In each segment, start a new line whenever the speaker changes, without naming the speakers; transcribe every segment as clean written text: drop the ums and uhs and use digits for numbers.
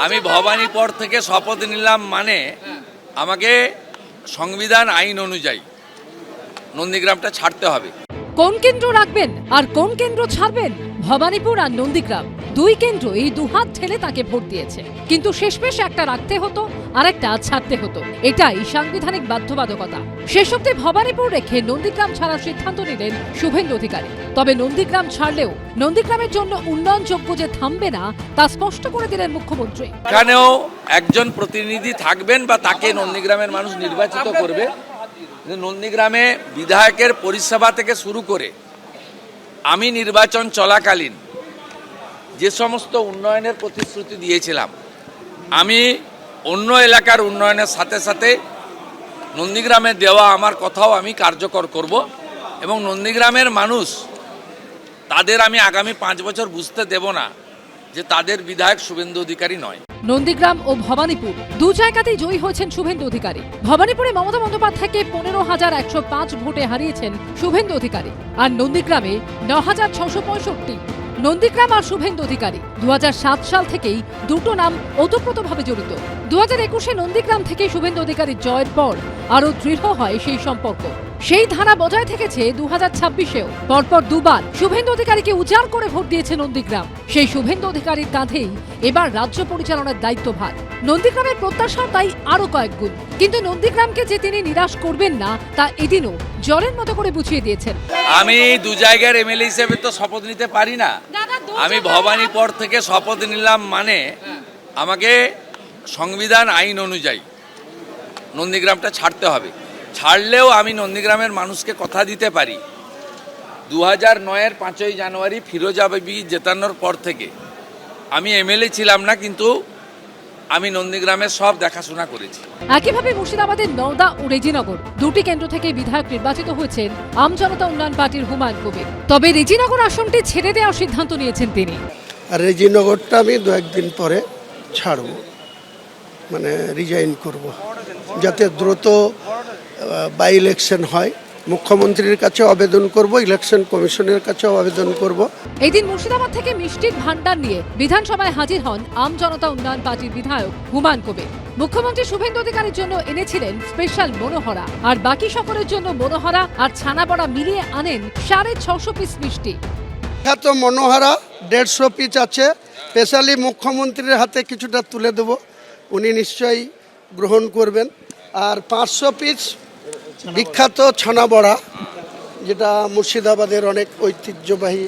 আমি ভবানীপুর থেকে শপথ নিলাম, মানে আমাকে সংবিধান আইন অনুযায়ী নন্দীগ্রামটা ছাড়তে হবে।
কোন কেন্দ্র রাখবেন আর কোন কেন্দ্র ছাড়বেন? ভবানীপুর আর নন্দীগ্রাম দুই কেন্দ্র এই দুহাত ঠেলে তাকে ভোট দিয়েছে, কিন্তু শেষমেশ একটা রাখতে হতো আর একটা ছাড়তে হতো। এটাই সাংবিধানিক বাধ্যবাধকতা। শেষ অব্দি ভবানীপুর রেখে নন্দীগ্রাম ছাড়ার সিদ্ধান্ত নিলেন শুভেন্দু অধিকারী। তবে নন্দীগ্রাম ছাড়লেও নন্দীগ্রামের জন্য উন্নয়নযোগ্য যে থামবে না তা স্পষ্ট করে দিলেন মুখ্যমন্ত্রী।
এখানেও একজন প্রতিনিধি থাকবেন বা তাকে নন্দীগ্রামের মানুষ নির্বাচিত করবে। নন্দীগ্রামে বিধায়কের পরিষেবা থেকে শুরু করে আমি নির্বাচন চলাকালীন যে সমস্ত উন্নয়নের প্রতিশ্রুতি দিয়েছিলাম, আমি অন্য এলাকার উন্নয়নের সাথে সাথে নন্দীগ্রামে দেওয়া আমার কথাও আমি কার্যকর করব এবং নন্দীগ্রামের মানুষ তাদের আমি আগামী 5 বছর বুঝতে দেব না যে তাদের বিধায়ক শুভেন্দু অধিকারী নয়।
নন্দীগ্রাম ও ভবানীপুর দু জায়গাতেই জয়ী হয়েছেন শুভেন্দু অধিকারী। ভবানীপুরে মমতা বন্দ্যোপাধ্যায়কে 15,105 ভোটে হারিয়েছেন শুভেন্দু অধিকারী, আর নন্দীগ্রামে 9,665। নন্দীগ্রাম আর শুভেন্দু অধিকারী 2007 সাল থেকেই দুটো নাম ওতপ্রোতভাবে জড়িত। 2021-এ নন্দীগ্রাম থেকে শুভেন্দু অধিকারীর জয়ের পর আরও দৃঢ় হয় সেই সম্পর্ক। সেই ধারা বজায় থেকেছে 2026-এও। পরপর দুবার শুভেন্দু অধিকারীকে উজাড় করে ভোট দিয়েছে নন্দীগ্রাম। সেই শুভেন্দু অধিকারীর কাঁধেই এবার রাজ্য পরিচালনার দায়িত্বভার। নন্দীগ্রামের প্রত্যাশা তাই আরো কয়েক গুণ, কিন্তু নন্দীগ্রামকে যে তিনি নিরাশ করবেন না তা এদিনও জলের মতো করে বুঝিয়ে দিয়েছেন।
আমি দু জায়গার এমএলএ হিসেবে তো শপথ নিতে পারি না। আমি ভবানীপুর থেকে শপথ নিলাম, মানে আমাকে সংবিধান আইন অনুযায়ী নন্দীগ্রামটা ছাড়তে হবে। ছাড়লেও আমি নন্দীগ্রামের মানুষকে কথা দিতে পারি, 2009-এর 5ই জানুয়ারি ফিরোজা বিবি জেতানোর পর থেকে আমি এমএলএ ছিলাম না, কিন্তু আমি নন্দীগ্রামের সব দেখাশোনা করেছি।
একইভাবে মুর্শিদাবাদের নওদা ও রেজিনগর দুটি কেন্দ্র থেকে বিধায়ক নির্বাচিত হয়েছেন আম জনতা উন্নয়ন পার্টির হুমায়ুন কবির। তবে রেজিনগর আসনটি ছেড়ে দেওয়ার সিদ্ধান্ত নিয়েছেন তিনি।
আর রেজিনগরটা আমি 2-1 দিন পরে ছাড়ব, মানে রিজাইন করব, যাতে দ্রুত বাই ইলেকশন হয়। মুখ্যমন্ত্রীর কাছে আবেদন করব, ইলেকশন কমিশনের কাছেও আবেদন করব।
এই দিন মুর্শিদাবাদ থেকে মিষ্টির ভান্ডার নিয়ে বিধানসভায় হাজির হন আম জনতা উন্নয়ন পার্টির বিধায়ক হুমায়ুন কবির। মুখ্যমন্ত্রী শুভেন্দু অধিকারীর জন্য এনেছিলেন স্পেশাল মনোহরা, আর বাকি সকলের জন্য মনোহরা আর ছানাবড়া মিলিয়ে আনেন 650 পিস মিষ্টি।
খ্যাত মনোহরা 150 পিস আছে, স্পেশালি মুখ্যমন্ত্রীর হাতে কিছুটা তুলে দেব, উনি নিশ্চয়ই গ্রহণ করবেন। আর 500 পিস বিখ্যাত ছানাবড়া, যেটা মুর্শিদাবাদের অনেক ঐতিহ্যবাহী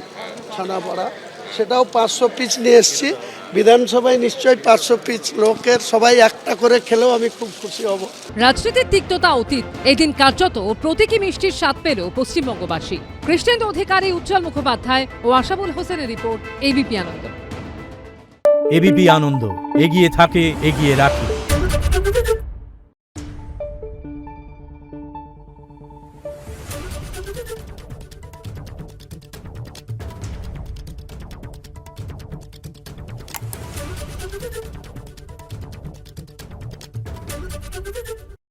ছানাবড়া, সেটাও 500 পিস নিয়ে এসেছি। বিধানসভায় নিশ্চয়ই 500 পিস লোকের সবাই একটা করে খেলেও আমি খুব খুশি হব।
রাজনীতির তিক্ততা অতীত, এদিন কার্যত প্রতীকী মিষ্টির স্বাদ পেল পশ্চিমবঙ্গবাসী। কৃষ্ণেন্দু অধিকারী, উজ্জ্বল মুখোপাধ্যায় ও আশাবুল হোসেনের রিপোর্ট, এবিপি আনন্দ।
এবিপি আনন্দ, এগিয়ে থাকে, এগিয়ে রাখে।